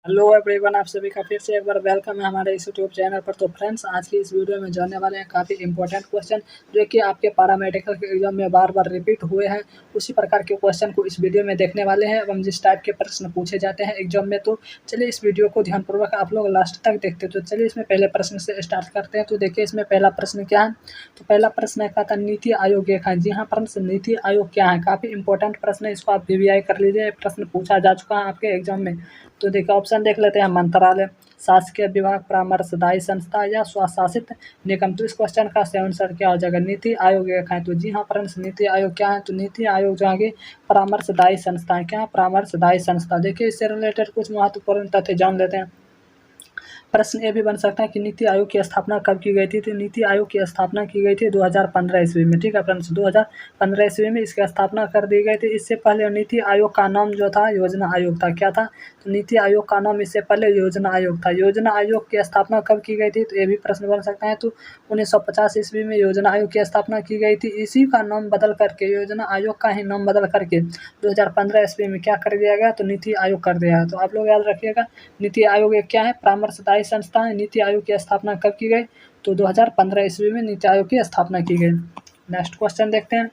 Hello everyone, आप सभी का फिर से एक बार वेलकम है हमारे इस यूट्यूब चैनल पर। तो फ्रेंड्स, आज की इस वीडियो में जानने वाले हैं काफ़ी इंपॉर्टेंट क्वेश्चन जो कि आपके पैरामेडिकल के एग्जाम में बार बार रिपीट हुए हैं। उसी प्रकार के क्वेश्चन को इस वीडियो में देखने वाले हैं एवं जिस टाइप के प्रश्न पूछे जाते हैं एग्जाम में। तो चलिए इस वीडियो को ध्यानपूर्वक आप लोग लास्ट तक देखते हैं। तो चलिए इसमें पहले प्रश्न से स्टार्ट करते हैं। तो देखिए इसमें पहला प्रश्न क्या है। तो पहला प्रश्न है, कहता नीति आयोग एक है। जी हाँ फ्रेंड्स, नीति आयोग क्या है, काफ़ी इंपॉर्टेंट प्रश्न है। इसको आप VVI कर लीजिए, प्रश्न पूछा जा चुका है आपके एग्जाम में। तो देखिए ऑप्शन देख लेते हैं, मंत्रालय, शासकीय विभाग, परामर्शदायी संस्था या स्वशासित निगम। तो इस क्वेश्चन का सही आंसर क्या हो जाएगा, नीति आयोग एक है। तो जी हाँ फ्रेंड्स, नीति आयोग क्या है, तो नीति आयोग जो है परामर्शदायी संस्था है। क्या, परामर्शदायी संस्था। देखिए इससे रिलेटेड कुछ महत्वपूर्ण तथ्य जान लेते हैं। प्रश्न ये भी बन सकता है कि नीति आयोग की स्थापना कब की गई थी। तो नीति आयोग की स्थापना की गई थी 2015 ईस्वी में। ठीक है फ्रेंड्स, 2015 ईस्वी में इसकी स्थापना कर दी गई थी। इससे पहले नीति आयोग का नाम जो था योजना आयोग था। क्या था, तो नीति आयोग का नाम इससे पहले योजना आयोग था। योजना आयोग की स्थापना कब की गई थी, तो ये भी प्रश्न बन सकता है। तो 1950 ईस्वी में योजना आयोग की स्थापना की गई थी। इसी का नाम बदल करके, योजना आयोग का ही नाम बदल करके 2015 ईस्वी में क्या कर दिया गया, तो नीति आयोग कर दिया है। तो आप लोग याद रखिएगा, नीति आयोग एक क्या है, परामर्शदायी संस्था है। नीति आयोग की स्थापना कब की गई, तो 2015 ईस्वी में नीति आयोग की स्थापना की गई। नेक्स्ट क्वेश्चन देखते हैं।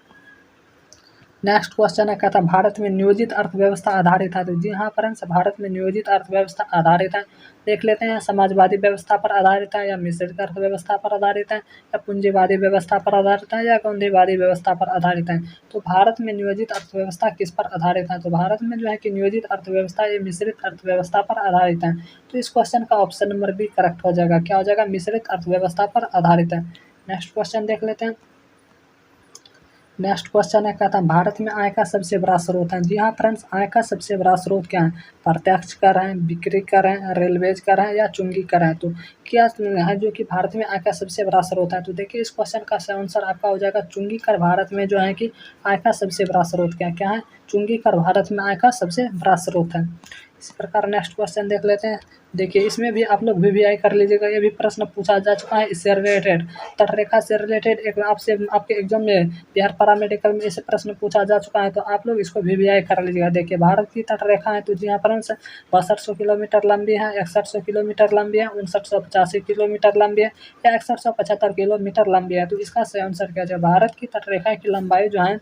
नेक्स्ट क्वेश्चन है, कहता भारत में नियोजित अर्थव्यवस्था आधारित है। तो जी हाँ फ्रेंड्स, भारत में नियोजित अर्थव्यवस्था आधारित है। देख लेते हैं, समाजवादी व्यवस्था पर आधारित है या मिश्रित अर्थव्यवस्था पर आधारित है या पूंजीवादी व्यवस्था पर आधारित है या गांधीवादी व्यवस्था पर आधारित है। तो भारत में नियोजित अर्थव्यवस्था किस पर आधारित है, तो भारत में जो है कि नियोजित अर्थव्यवस्था ये मिश्रित अर्थव्यवस्था पर आधारित है। तो इस क्वेश्चन का ऑप्शन नंबर बी करेक्ट हो जाएगा। क्या हो जाएगा, मिश्रित अर्थव्यवस्था पर आधारित है। नेक्स्ट क्वेश्चन देख लेते हैं। नेक्स्ट क्वेश्चन है, कहता है भारत में आय का सबसे बड़ा स्रोत है। जी हाँ फ्रेंड्स, आय का सबसे बड़ा स्रोत क्या है, प्रत्यक्ष कर है, बिक्री कर है, रेलवेज कर है या चुंगी कर है। तो क्या है जो कि भारत में आय का सबसे बड़ा स्रोत है। तो देखिए इस क्वेश्चन का सही आंसर आपका हो जाएगा चुंगी कर। भारत में जो है कि आय का सबसे बड़ा स्रोत क्या है, चुंगी कर भारत में आय का सबसे बड़ा स्रोत है। इस प्रकार नेक्स्ट क्वेश्चन देख लेते हैं। देखिए इसमें भी आप लोग VVI कर लीजिएगा, ये भी प्रश्न पूछा जा चुका है इससे रिलेटेड। तटरेखा से रिलेटेड एक आपसे आपके एग्जाम में बिहार पैरामेडिकल में इसे प्रश्न पूछा जा चुका है। तो आप लोग इसको VVI कर लीजिएगा। देखिए भारत की तटरेखा है, तो जी हाँ फ्रेंड्स 6200 किलोमीटर लंबी है, 6100 किलोमीटर लंबी है, 5985 किलोमीटर लंबी है या 6175 किलोमीटर लंबी है। तो इसका सही आंसर क्या है, भारत की तटरेखा की लंबाई जो है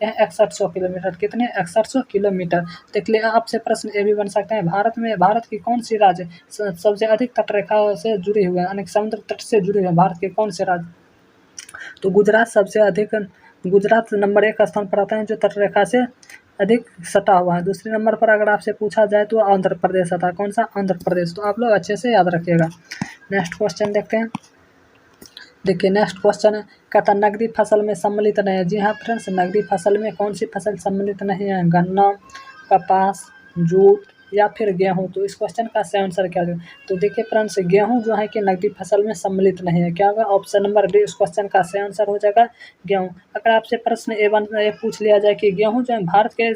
यह 6100 किलोमीटर, कितने, 6100 किलोमीटर। देख लिया, आपसे प्रश्न ये भी बन सकते हैं, भारत की कौन सी राज्य सबसे अधिक तटरेखा से जुड़ी हुए हैं, यानी समुद्र तट से जुड़े हुए हैं, भारत के कौन से राज्य। तो गुजरात सबसे अधिक, गुजरात नंबर 1 स्थान पर आता है जो तटरेखा से अधिक सटा हुआ है। दूसरे नंबर पर अगर आपसे पूछा जाए तो आंध्र प्रदेश आता है। कौन सा, आंध्र प्रदेश। तो आप लोग अच्छे से याद रखिएगा। नेक्स्ट क्वेश्चन देखते हैं। देखिए नेक्स्ट क्वेश्चन है, कहता नकदी फसल में सम्मिलित नहीं है। जी हाँ फ्रेंड्स, नकदी फसल में कौन सी फसल सम्मिलित नहीं है, गन्ना, कपास, जूट या फिर गेहूं। तो इस क्वेश्चन का सही आंसर क्या है, तो देखिए फ्रेंड्स गेहूं जो है कि नकदी फसल में सम्मिलित नहीं है। क्या होगा, ऑप्शन नंबर डी इस क्वेश्चन का सही आंसर हो जाएगा, गेहूं। अगर आपसे प्रश्न ये पूछ लिया जाए कि गेहूं जो है भारत के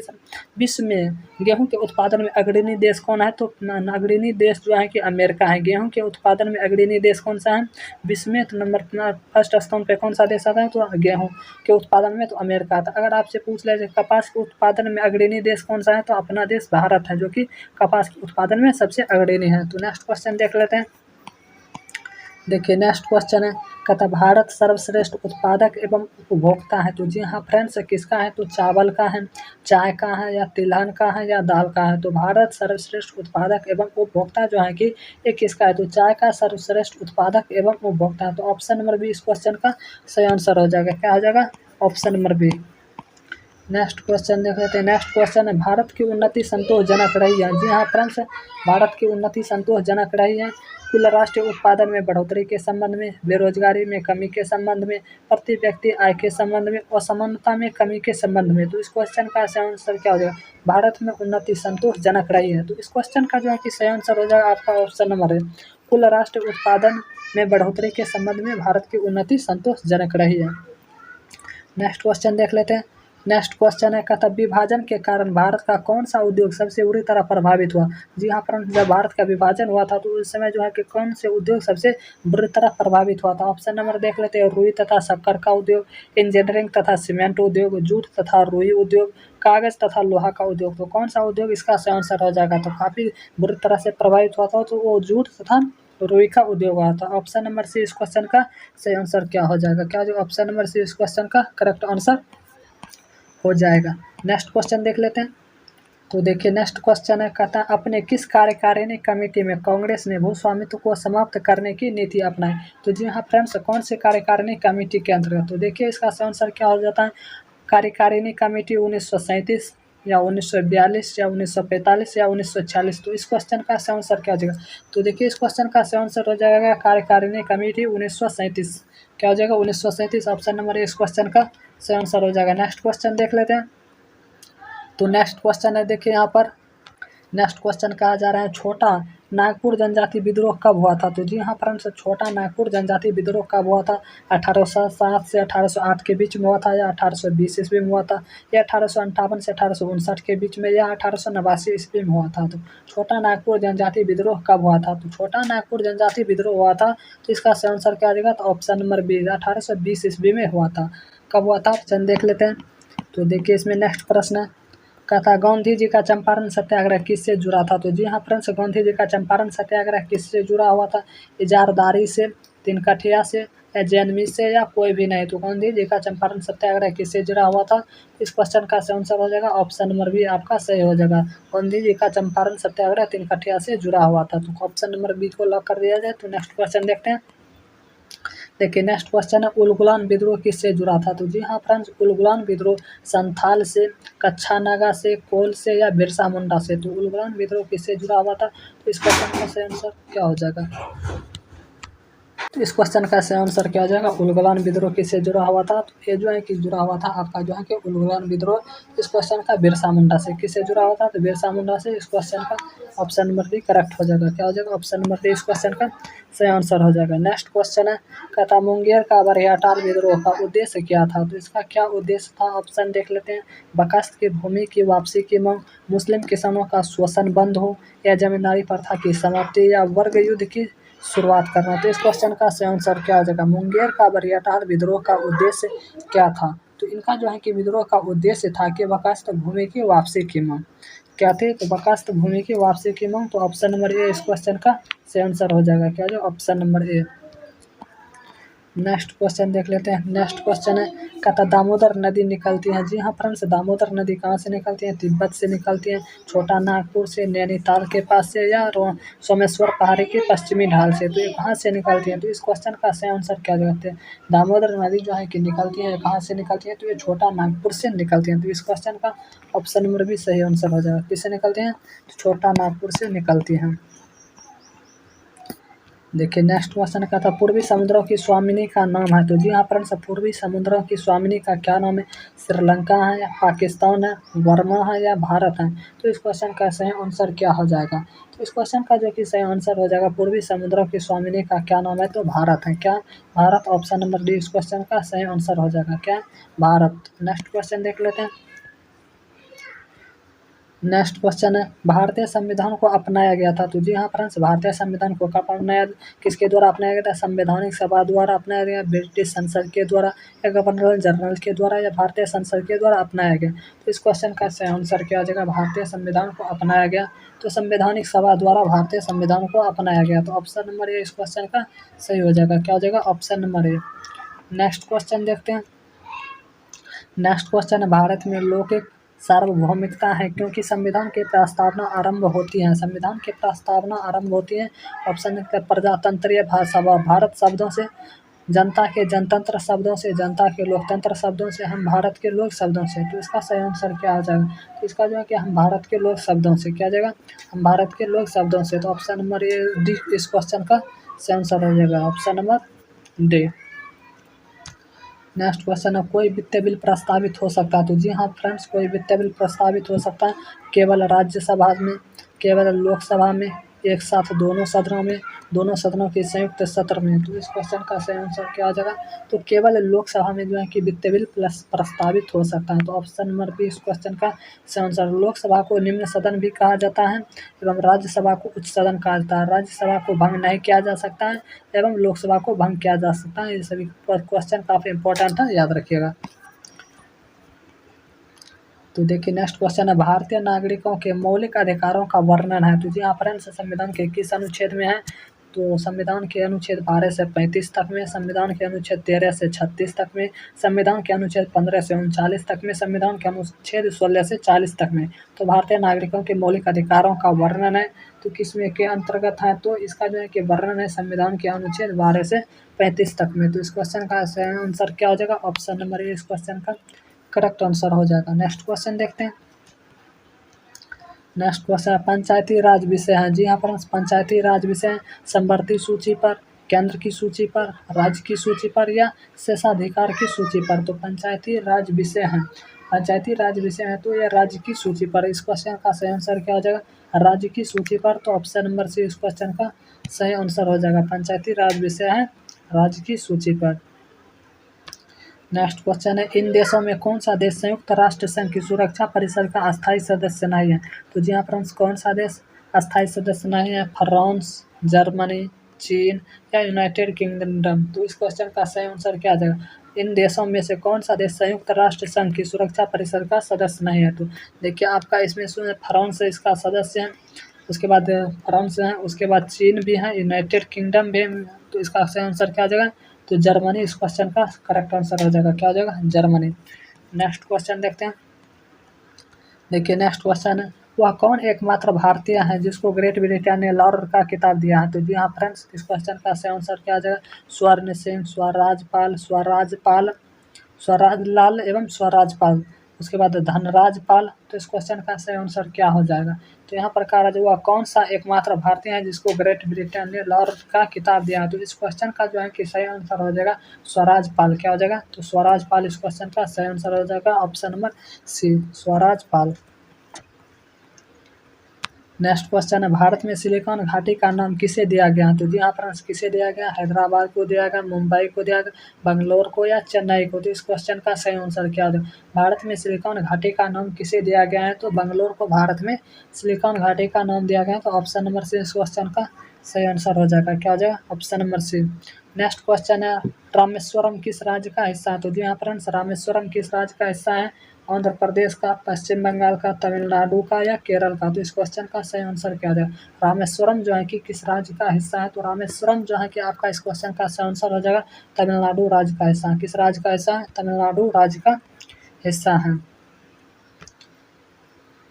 विश्व में गेहूं के उत्पादन में अग्रणी देश कौन है, तो अग्रणी देश जो है कि अमेरिका है। गेहूं के उत्पादन में अग्रणी देश कौन सा है विश्व में, तो नंबर फर्स्ट स्थान पे कौन सा देश आता है, तो गेहूं के उत्पादन में तो अमेरिका आता है। अगर आपसे पूछ लिया जाए कपास के उत्पादन में अग्रणी देश कौन सा है, तो अपना देश भारत है जो कि कपास के उत्पादन में सबसे अग्रणी है। तो नेक्स्ट क्वेश्चन देख लेते हैं। देखिए नेक्स्ट क्वेश्चन है, कहता भारत सर्वश्रेष्ठ उत्पादक एवं उपभोक्ता है। तो जी हाँ फ्रेंड्स, किसका है, तो चावल का है, चाय का है या तिलहन का है या दाल का है। तो भारत सर्वश्रेष्ठ उत्पादक एवं उपभोक्ता जो है कि ये किसका है, तो चाय का सर्वश्रेष्ठ उत्पादक एवं उपभोक्ता है। तो ऑप्शन नंबर बी इस क्वेश्चन का सही आंसर हो जाएगा। क्या हो जाएगा, option number B. Next question देख लेते हैं। नेक्स्ट क्वेश्चन है, भारत की उन्नति संतोषजनक रही है। जी हाँ फ्रेंड्स, भारत की उन्नति संतोषजनक रही है। कुल राष्ट्रीय उत्पादन में बढ़ोतरी के संबंध में, बेरोजगारी में कमी के संबंध में, प्रति व्यक्ति आय के संबंध में, असमानता में कमी के संबंध में। तो इस क्वेश्चन का सही आंसर क्या हो जाएगा, भारत में उन्नति संतोषजनक रही है। तो इस क्वेश्चन का जो है कि सही आंसर हो जाएगा आपका ऑप्शन नंबर है, कुल राष्ट्रीय उत्पादन में बढ़ोतरी के संबंध में भारत की उन्नति संतोषजनक रही है। नेक्स्ट क्वेश्चन देख लेते हैं। नेक्स्ट क्वेश्चन है, कहता विभाजन के कारण भारत का कौन सा उद्योग सबसे बुरी तरह प्रभावित हुआ। जी हाँ फ्रेंड्स, जब भारत का विभाजन हुआ था तो उस समय जो है कि कौन से उद्योग सबसे बुरी तरह प्रभावित हुआ था। ऑप्शन नंबर देख लेते हैं, रुई तथा शक्कर का उद्योग, इंजीनियरिंग तथा सीमेंट उद्योग, जूट तथा रुई उद्योग, कागज तथा लोहा का उद्योग। तो कौन सा उद्योग इसका सही आंसर हो जाएगा? तो काफी बुरी तरह से प्रभावित हुआ था, तो वो जूट तथा रुई का उद्योग हुआ था। ऑप्शन नंबर सी इस क्वेश्चन का सही आंसर क्या हो जाएगा? क्या जो ऑप्शन नंबर सी इस क्वेश्चन का करेक्ट आंसर हो जाएगा। नेक्स्ट क्वेश्चन देख लेते हैं। तो देखिए नेक्स्ट क्वेश्चन है, कहता है अपने किस कार्यकारिणी कमेटी में कांग्रेस ने भूस्वामित्व को समाप्त करने की नीति अपनाई? तो जी हाँ फ्रेंड्स, कौन से कार्यकारिणी कमेटी के अंतर्गत? तो देखिए इसका सही आंसर क्या हो जाता है? कार्यकारिणी कमेटी 1937 या 1942 या 1945 या 1946। तो इस क्वेश्चन का सही आंसर क्या हो जाएगा? तो देखिए इस क्वेश्चन का सही आंसर हो जाएगा कार्यकारिणी कमेटी 1937। क्या हो जाएगा? 1937 ऑप्शन नंबर इस क्वेश्चन का सही आंसर हो जाएगा। नेक्स्ट क्वेश्चन देख लेते हैं। तो नेक्स्ट क्वेश्चन है, देखिए यहाँ पर नेक्स्ट क्वेश्चन कहा जा रहा है छोटा नागपुर जनजाति विद्रोह कब हुआ था? तो जी हाँ फ्रेंड्स, छोटा नागपुर जनजाति विद्रोह कब हुआ था? 1807 से 1808 के बीच में हुआ था, या 1820 ईस्वी में हुआ था, या 1858 से 1859 के बीच में, या 1889 ईस्वी में हुआ था? तो छोटा नागपुर जनजाति विद्रोह कब हुआ था? तो छोटा नागपुर जनजाति विद्रोह हुआ था, तो इसका सही आंसर क्या आ जाएगा? तो ऑप्शन नंबर बी 1820 ईस्वी में हुआ था। कब हुआ था ऑप्शन देख लेते हैं। तो देखिए इसमें नेक्स्ट प्रश्न है, कहता गांधी जी का चंपारण सत्याग्रह किससे जुड़ा था? तो जी हाँ फ्रेंड्स, गांधी जी का चंपारण सत्याग्रह किससे जुड़ा हुआ था? इजारदारी से, तिनकठिया से, या जैनमी से, या कोई भी नहीं? तो गांधी जी का चंपारण सत्याग्रह किससे जुड़ा हुआ था? इस क्वेश्चन का सही आंसर हो जाएगा ऑप्शन नंबर बी आपका सही हो जाएगा। गांधी जी का चंपारण सत्याग्रह तिनकठिया से जुड़ा हुआ था। तो ऑप्शन नंबर बी को लॉक कर दिया जाए। तो नेक्स्ट क्वेश्चन देखते हैं। देखिए नेक्स्ट क्वेश्चन है, उलगुलान विद्रोह किससे जुड़ा था? तो जी हाँ फ्रेंड्स, उलगुलान विद्रोह संथाल से, कच्छा नागा से, कोल से, या बिरसा मुंडा से? तो उलगुलान विद्रोह किससे जुड़ा हुआ था? तो इस क्वेश्चन का सही आंसर क्या हो जाएगा? तो इस क्वेश्चन का सही आंसर क्या हो जाएगा? उलगुलान विद्रोह किससे जुड़ा हुआ था? तो ये जो है कि जुड़ा हुआ था आपका जो है कि उलगुलान विद्रोह इस क्वेश्चन का बिरसा मुंडा से। किससे जुड़ा हुआ था? तो बिरसा मुंडा से। इस क्वेश्चन का ऑप्शन नंबर डी करेक्ट हो जाएगा। क्या हो जाएगा? ऑप्शन नंबर डी इस क्वेश्चन का सही आंसर हो जाएगा। नेक्स्ट क्वेश्चन है, कहता मुंगेर का बरहियाटाल विद्रोह का उद्देश्य क्या था? तो इसका क्या उद्देश्य था? ऑप्शन देख लेते हैं। बकास्त की भूमि की वापसी की मांग, मुस्लिम किसानों का शोषण बंद हो, या जमींदारी प्रथा की समाप्ति, या वर्ग युद्ध की शुरुआत करना? तो इस क्वेश्चन का सही आंसर क्या हो जाएगा? मुंगेर का बरहियाटाल विद्रोह का उद्देश्य क्या था? तो इनका जो है कि विद्रोह का उद्देश्य था कि बकास्त भूमि की वापसी की मांग। क्या थे? तो बकास्त भूमि की वापसी की मांग। तो ऑप्शन नंबर ए इस क्वेश्चन का सही आंसर हो जाएगा। क्या जो option number A. Next question देख लेते हैं। नेक्स्ट क्वेश्चन है, कहता दामोदर नदी निकलती है। जी हाँ फ्रेंड्स, दामोदर नदी कहाँ से निकलती है? तिब्बत से निकलती है, छोटा नागपुर से, नैनीताल के पास से, या सोमेश्वर पहाड़ी के पश्चिमी ढाल से? तो ये कहाँ से निकलती है? तो इस क्वेश्चन का सही आंसर क्या कहते हैं? दामोदर नदी जो है कि निकलती है, कहाँ से निकलती है? तो ये छोटा नागपुर से निकलती है। तो इस क्वेश्चन का ऑप्शन नंबर भी सही आंसर हो जाएगा। किससे निकलती हैं? तो छोटा नागपुर से निकलती हैं। देखिए नेक्स्ट क्वेश्चन का था पूर्वी समुद्रों की स्वामिनी का नाम है। तो जी हाँ फ्रेंड्स, पूर्वी समुद्रों की स्वामिनी का क्या नाम है? श्रीलंका है, या पाकिस्तान है, बर्मा है, या भारत है? तो इस क्वेश्चन का सही आंसर क्या हो जाएगा? तो इस क्वेश्चन का जो कि सही आंसर हो जाएगा, पूर्वी समुद्रों की स्वामिनी का क्या नाम है? तो भारत है। क्या भारत? ऑप्शन नंबर डी इस क्वेश्चन का सही आंसर हो जाएगा। क्या भारत? नेक्स्ट क्वेश्चन देख लेते हैं। नेक्स्ट क्वेश्चन है, भारतीय संविधान को अपनाया गया था। तो जी हाँ फ्रेंड्स, भारतीय संविधान को कब अपनाया, किसके द्वारा अपनाया गया था? संवैधानिक सभा द्वारा अपनाया गया, ब्रिटिश संसद के द्वारा, या गवर्नर जनरल के द्वारा, या भारतीय संसद के द्वारा अपनाया गया? तो इस क्वेश्चन का सही आंसर क्या हो जाएगा? भारतीय संविधान को अपनाया गया। तो संवैधानिक सभा द्वारा भारतीय संविधान को अपनाया गया। तो ऑप्शन नंबर ए इस क्वेश्चन का सही हो जाएगा। क्या हो जाएगा? Option number A. Next question देखते हैं। नेक्स्ट क्वेश्चन है, भारत में लौकिक सार्वभौमिकता है क्योंकि संविधान की प्रस्तावना आरंभ होती है। संविधान की प्रस्तावना आरंभ होती है। ऑप्शन है प्रजातंत्रीय भाषा व भारत शब्दों से, जनता के जनतंत्र शब्दों से, जनता के लोकतंत्र शब्दों से, हम भारत के लोक शब्दों से। तो इसका सही आंसर क्या आ जाएगा? तो इसका जो है कि हम भारत के लोक शब्दों से। क्या जाएगा? हम भारत के लोक शब्दों से। तो ऑप्शन नंबर ए डी इस क्वेश्चन का सही आंसर हो जाएगा। Option number D. Next question है, कोई वित्तीय बिल प्रस्तावित हो सकता है। तो जी हाँ फ्रेंड्स, कोई वित्तीय बिल प्रस्तावित हो सकता है केवल राज्यसभा में, केवल लोकसभा में, एक साथ दोनों सदनों में, दोनों सदनों के संयुक्त सत्र में। तो इस क्वेश्चन का सही आंसर क्या आ जाएगा? तो केवल लोकसभा में जो है कि वित्तीय बिल प्रस्तावित हो सकता है। तो ऑप्शन नंबर बी इस क्वेश्चन का सही आंसर। लोकसभा को निम्न सदन भी कहा जाता है, एवं राज्यसभा को उच्च सदन कहा जाता है। राज्यसभा को भंग नहीं किया जा सकता है, एवं लोकसभा को भंग किया जा सकता है। ये सभी क्वेश्चन काफ़ी इंपॉर्टेंट है, याद रखिएगा। तो देखिए नेक्स्ट क्वेश्चन है, भारतीय नागरिकों के मौलिक अधिकारों का वर्णन है। तो जी हाँ फ्रेंड्स, संविधान के किस अनुच्छेद में है? तो संविधान के अनुच्छेद 12 से 35 तक में, संविधान के अनुच्छेद 13 से 36 तक में, संविधान के अनुच्छेद 15 से 39 तक में, संविधान के अनुच्छेद 16 से 40 तक में। तो भारतीय नागरिकों के मौलिक अधिकारों का वर्णन है तो किसमें के अंतर्गत है? तो इसका जो है कि वर्णन है संविधान के अनुच्छेद 12 से 35 तक में। तो इस क्वेश्चन का आंसर क्या हो जाएगा? ऑप्शन नंबर ए इस क्वेश्चन का करेक्ट आंसर हो जाएगा। नेक्स्ट क्वेश्चन देखते हैं। नेक्स्ट क्वेश्चन है, पंचायती राज विषय है। जी हाँ फ्रेंड्स, पंचायती राज विषय संवर्ती सूची पर, केंद्र की सूची पर, राज्य की सूची पर या शेषाधिकार की सूची पर? तो पंचायती राज विषय है, पंचायती राज विषय है तो यह राज्य की सूची पर। इस क्वेश्चन का सही आंसर क्या हो जाएगा? राज्य की सूची पर। तो ऑप्शन नंबर सी इस क्वेश्चन का सही आंसर हो जाएगा। पंचायती राज विषय है राज्य की सूची पर। नेक्स्ट क्वेश्चन है, इन देशों में कौन सा देश संयुक्त राष्ट्र संघ की सुरक्षा परिषद का अस्थायी सदस्य नहीं है? तो जी हाँ फ्रेंड्स, कौन सा देश अस्थायी सदस्य नहीं है? फ्रांस, जर्मनी, चीन या यूनाइटेड किंगडम? तो इस क्वेश्चन का सही आंसर क्या आ जाएगा? इन देशों में से कौन सा देश संयुक्त राष्ट्र संघ की सुरक्षा परिषद का सदस्य नहीं है? तो देखिए आपका इसमें फ्रांस इसका सदस्य है, उसके बाद फ्रांस है, उसके बाद चीन भी है, यूनाइटेड किंगडम भी है। तो इसका सही आंसर क्या आ जाएगा? तो जर्मनी इस क्वेश्चन का करेक्ट आंसर हो जाएगा। क्या हो जाएगा? जर्मनी। नेक्स्ट क्वेश्चन देखते हैं। देखिए नेक्स्ट क्वेश्चन है, वह कौन एकमात्र भारतीय है जिसको ग्रेट ब्रिटेन ने लॉर्ड का खिताब दिया है? तो जी हाँ फ्रेंड्स, इस क्वेश्चन का सही आंसर क्या आ जाएगा? स्वर्ण सिंह, स्वराजपाल, स्वराजपाल, स्वराज लाल एवं स्वराजपाल, उसके बाद धनराजपाल। तो इस क्वेश्चन का सही आंसर क्या हो जाएगा? तो यहाँ पर कहा रहा है वह कौन सा एकमात्र भारतीय है जिसको ग्रेट ब्रिटेन ने लॉर्ड का खिताब दिया है? तो इस क्वेश्चन का जो है कि सही आंसर हो जाएगा स्वराजपाल। क्या हो जाएगा? तो स्वराजपाल इस क्वेश्चन का सही आंसर हो जाएगा। Option number C Swarajpal. Next question है, भारत में सिलिकॉन घाटी का नाम किसे दिया गया? तो जी हाँ फ्रेंड्स, किसे दिया गया? हैदराबाद को दिया गया, मुंबई को दिया गया, बंगलोर को या चेन्नई को? तो इस क्वेश्चन का सही आंसर क्या होगा? भारत में सिलिकॉन घाटी का नाम किसे दिया गया है? तो बंगलोर को भारत में सिलिकॉन घाटी का नाम दिया गया। तो ऑप्शन नंबर सी इस क्वेश्चन का सही आंसर हो जाएगा। क्या हो जाएगा? Option number C. Next question है, रामेश्वरम किस राज्य का हिस्सा है? तो जी हाँ फ्रेंड्स, रामेश्वरम किस राज्य का हिस्सा है? आंध्र प्रदेश का, पश्चिम बंगाल का, तमिलनाडु का या केरल का? तो इस क्वेश्चन का सही आंसर क्या है? रामेश्वरम जो है कि किस राज्य का हिस्सा है? तो रामेश्वरम जो है कि आपका इस क्वेश्चन का सही आंसर हो जाएगा तमिलनाडु राज्य का हिस्सा। किस राज्य का हिस्सा है? तमिलनाडु राज्य का हिस्सा है।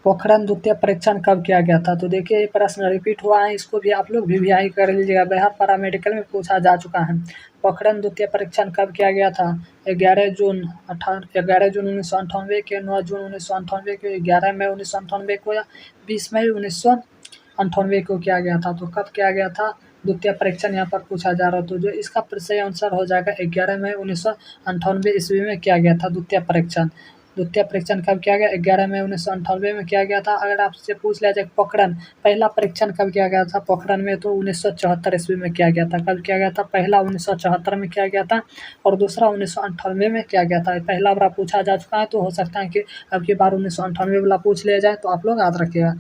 पोखरण द्वितीय परीक्षण कब किया गया था? तो देखिए ये प्रश्न रिपीट हुआ है, इसको भी आप लोग वीवीआई कर लीजिएगा, बिहार पैरामेडिकल में पूछा जा चुका है। पोखरण द्वितीय परीक्षण कब किया गया था? 11 जून 1998 के, 9 जून 1998 के, 11 मई 1998 को या 20 मई 1998 को किया गया था? तो कब किया गया था द्वितीय परीक्षण यहाँ पर पूछा जा रहा है। तो जो इसका सही आंसर हो जाएगा 11 मई 1998 ईस्वी में किया गया था द्वितीय परीक्षण। द्वितीय परीक्षण कब किया गया? 11 मई 1998 में किया गया था। अगर आपसे पूछ लिया जाए पोखरण पहला परीक्षण कब किया गया था पोखरण में, तो 1974 ईस्वी में किया गया था। कब किया गया था? पहला 1974 में किया गया था और दूसरा 1998 में किया गया था। पहला बार पूछा जा चुका है, तो हो सकता है कि अब की बार 1998 वाला पूछ लिया जाए, तो आप लोग याद रखिएगा।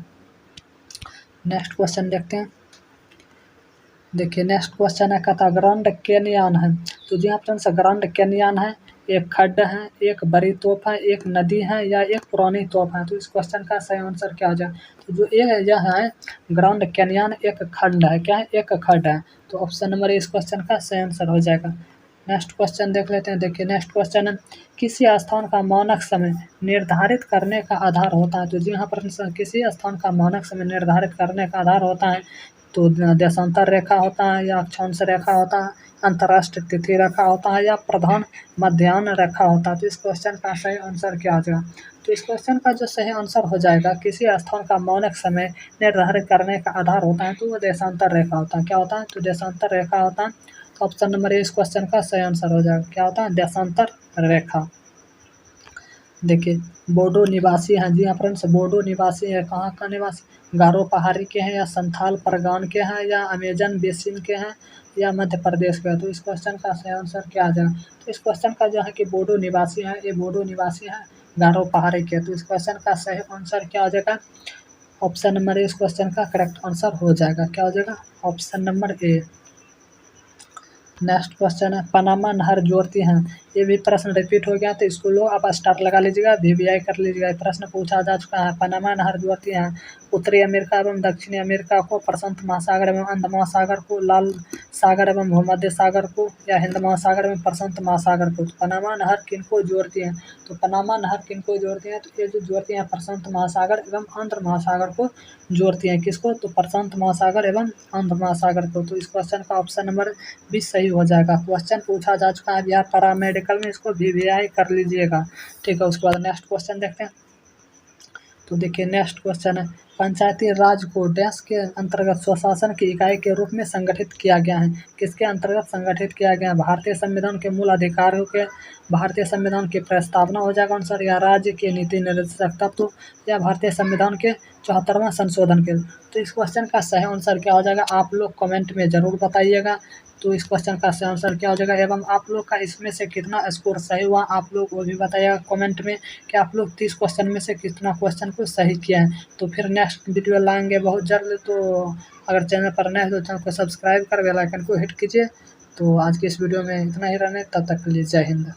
नेक्स्ट क्वेश्चन देखते हैं। देखिए नेक्स्ट क्वेश्चन है, कहता ग्रैंड कैनियन है। तो जी हाँ फ्रेंड्स, ग्रैंड कैनियन है, एक खड्ड है, एक बड़ी तोप है, एक नदी है या एक पुरानी तोप है? तो इस क्वेश्चन का सही आंसर क्या हो जाए? तो जो यह है ग्रैंड कैनियन एक खंड है। क्या है? एक खड्ड है। तो ऑप्शन नंबर इस क्वेश्चन का सही आंसर हो जाएगा। नेक्स्ट क्वेश्चन देख लेते हैं। देखिए नेक्स्ट क्वेश्चन है, किसी स्थान का मानक समय निर्धारित करने का आधार होता है? तो जी हाँ फ्रेंड्स, किसी स्थान का मानक समय निर्धारित करने का आधार होता है तो देशांतर रेखा होता है या अक्षांश रेखा होता है, अंतर्राष्ट्रीय तिथि रेखा होता है या प्रधान मध्याह्न रेखा होता है? तो इस क्वेश्चन का सही आंसर क्या हो जाएगा? तो इस क्वेश्चन का जो सही आंसर हो जाएगा, किसी स्थान का मानक समय निर्धारित करने का आधार होता है तो वो देशांतर रेखा होता है। क्या होता है? तो देशांतर रेखा होता है। तो ऑप्शन नंबर ए इस क्वेश्चन का सही आंसर हो जाएगा। क्या होता है? देशांतर रेखा। देखिए बोडो निवासी हैं। जी हाँ फ्रेंड्स, बोडो निवासी है, कहाँ का निवासी? गारो पहाड़ी के हैं या संथाल परगान के हैं या अमेजन बेसिन के हैं या मध्य प्रदेश के हैं? तो इस क्वेश्चन का सही आंसर क्या आ जाएगा? तो इस क्वेश्चन का जो है कि बोडो निवासी है, ये बोडो निवासी है गारो पहाड़ी के। तो इस क्वेश्चन का सही आंसर क्या हो जाएगा? ऑप्शन नंबर ए इस क्वेश्चन का करेक्ट आंसर हो जाएगा। क्या हो जाएगा? Option number A. Next question है, पनामा नहर जोड़ती हैं। ये भी प्रश्न रिपीट हो गया, तो इसको लोग आप स्टार लगा लीजिएगा, वीवीआई कर लीजिएगा। प्रश्न पूछा जा चुका है, पनामा नहर जोड़ती हैं उत्तरी अमेरिका एवं दक्षिणी अमेरिका को, प्रशांत महासागर एवं अंध महासागर को, लाल सागर एवं भूमध्य सागर को, या हिंद महासागर एवं प्रशांत महासागर को। तो पनामा नहर किनको जोड़ती है? तो पनामा नहर किनको जोड़ती है? तो ये जो जोड़ती है प्रशांत महासागर एवं आंध्र महासागर को जोड़ती हैं। किसको? तो प्रशांत महासागर एवं आंध्र महासागर को। तो इस क्वेश्चन का ऑप्शन नंबर 20 सही हो जाएगा। क्वेश्चन पूछा जा चुका है बिहार पैरामेडिकल में, इसको वीवीआई कर लीजिएगा। ठीक है, उसके बाद नेक्स्ट क्वेश्चन देखते हैं। तो देखिए नेक्स्ट क्वेश्चन है, पंचायती राज को डैश के अंतर्गत स्वशासन की इकाई के रूप में संगठित किया गया है? किसके अंतर्गत संगठित किया गया है? भारतीय संविधान के मूल अधिकारों के, भारतीय संविधान की प्रस्तावना हो जाएगा आंसर, या राज्य के नीति निर्देशक तत्व, या भारतीय संविधान के 74वां संशोधन के। तो इस क्वेश्चन का सही आंसर क्या हो जाएगा, आप लोग कमेंट में ज़रूर बताइएगा। तो इस क्वेश्चन का सही आंसर क्या हो जाएगा, एवं आप लोग का इसमें से कितना स्कोर सही हुआ आप लोग वो भी बताइएगा कमेंट में, कि आप लोग 30 क्वेश्चन में से कितना क्वेश्चन को सही किया है। तो फिर नेक्स्ट वीडियो लाएंगे बहुत जल्द। तो अगर चैनल पर नए हैं तो चैनल को सब्सक्राइब कर बेल आइकन को हिट कीजिए। तो आज की इस वीडियो में इतना ही रहने, तब तक के लिए जय हिंद।